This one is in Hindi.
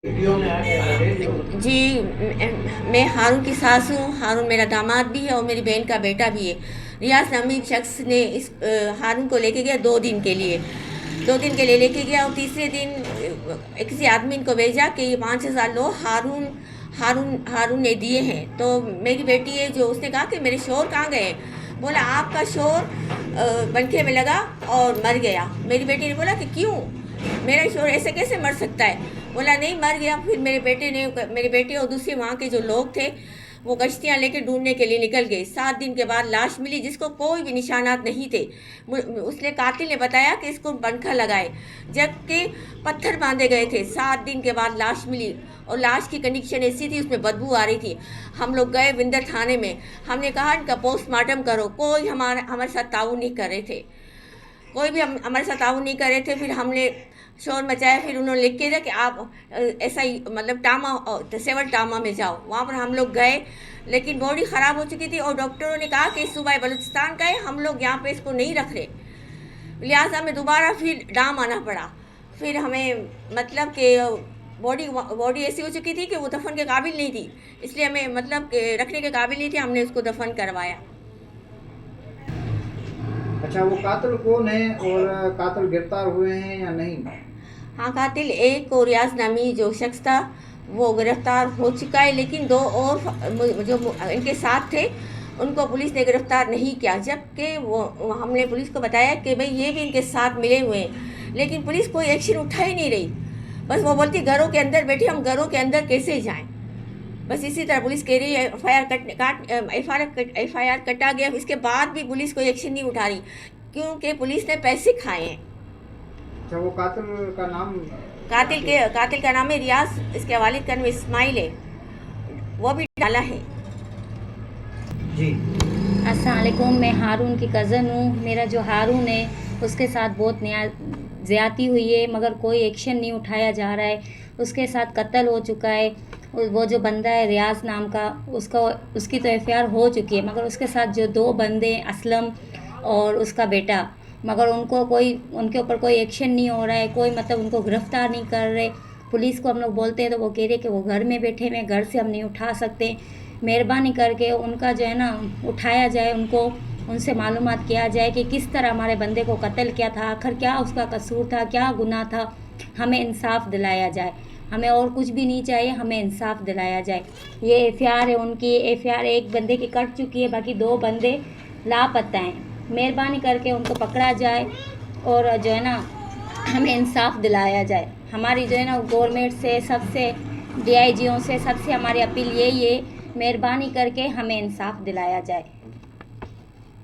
जी, मैं हारून की सास हूँ। हारून मेरा दामाद भी है और मेरी बहन का बेटा भी है। रियाज नामी शख्स ने इस हारून को लेके गया 2 दिन के लिए। 2 दिन के लिए लेके गया और तीसरे दिन किसी आदमी को भेजा कि ये 5,000 लो, हारून हारून हारून ने दिए हैं। तो मेरी बेटी है जो, उसने कहा कि मेरे शोर कहाँ गए। बोला आपका शोर पंखे में लगा और मर गया। मेरी बेटी ने बोला कि क्यों, मेरा शोर ऐसे कैसे मर सकता है। बोला नहीं, मर गया। फिर मेरे बेटे और दूसरे वहाँ के जो लोग थे वो कश्तियाँ लेके ढूंढने के लिए निकल गए। 7 दिन के बाद लाश मिली जिसको कोई भी निशानात नहीं थे। उसने कातिल ने बताया कि इसको पंखा लगाए, जबकि पत्थर बांधे गए थे। 7 दिन के बाद लाश मिली और लाश की कंडीशन ऐसी थी, उसमें बदबू आ रही थी। हम लोग गए विंदर थाने में, हमने कहा इनका पोस्टमार्टम करो। कोई हमारे साथ ताउन नहीं कर रहे थे, कोई भी हमारे साथ ताउन नहीं कर रहे थे। फिर हमने शोर मचाया। फिर उन्होंने लिख के दिया कि आप ऐसा ही मतलब टामा, सेवल टामा में जाओ। वहाँ पर हम लोग गए, लेकिन बॉडी ख़राब हो चुकी थी और डॉक्टरों ने कहा कि सूबा बलूचिस्तान का है, हम लोग यहाँ पे इसको नहीं रख रहे। लिहाजा हमें दोबारा फिर डाम आना पड़ा। फिर हमें मतलब कि बॉडी बॉडी ऐसी हो चुकी थी कि वो दफन के काबिल नहीं थी, इसलिए हमें मतलब रखने के काबिल नहीं थी। हमने उसको दफन करवाया। अच्छा, वो कातिल कौन है और कातिल गिरफ्तार हुए हैं या नहीं? हाँ, कातिल एक और रियाज नामी जो शख्स था वो गिरफ्तार हो चुका है, लेकिन 2 और जो इनके साथ थे उनको पुलिस ने गिरफ्तार नहीं किया। जबकि वो हमने पुलिस को बताया कि भाई ये भी इनके साथ मिले हुए हैं, लेकिन पुलिस कोई एक्शन उठा ही नहीं रही। बस वो बोलती घरों के अंदर बैठे, हम घरों के अंदर कैसे जाएं। बस इसी तरह पुलिस कह रही है एफ आई आर कटा गया। इसके बाद भी पुलिस कोई एक्शन नहीं उठा रही, क्योंकि पुलिस ने पैसे खाए हैं। अच्छा, वो कातिल का नाम कातिल का नाम है रियाज, इसके वालिद का नाम इस्माइल है, वो भी डाला है। जी। अस्सलाम वालेकुम। मैं हारून की कज़न हूँ। मेरा जो हारून है उसके साथ बहुत नया ज़्यादती हुई है, मगर कोई एक्शन नहीं उठाया जा रहा है। उसके साथ कत्ल हो चुका है। वो जो बंदा है रियाज नाम का, उसकी तो एफआईआर हो चुकी है, मगर उसके साथ जो 2 बंदे असलम और उसका बेटा, मगर उनके ऊपर कोई एक्शन नहीं हो रहा है। कोई मतलब उनको गिरफ़्तार नहीं कर रहे। पुलिस को हम लोग बोलते हैं तो वो कह रहे कि वो घर में बैठे हुए, घर से हम नहीं उठा सकते। मेहरबानी करके उनका जो है ना उठाया जाए, उनसे मालूमात किया जाए कि किस तरह हमारे बंदे को कत्ल किया था, आखिर क्या उसका कसूर था, क्या गुनाह था। हमें इंसाफ दिलाया जाए, हमें और कुछ भी नहीं चाहिए, हमें इंसाफ दिलाया जाए। ये एफआईआर है उनकी। एफआईआर एक बंदे की कट चुकी है, बाकी 2 बंदे लापता हैं। मेहरबानी करके उनको पकड़ा जाए और जो है ना हमें इंसाफ दिलाया जाए। हमारी जो है ना गवर्नमेंट से, सबसे डीआईजियों से, सबसे हमारी अपील यही है, मेहरबानी करके हमें इंसाफ दिलाया जाए।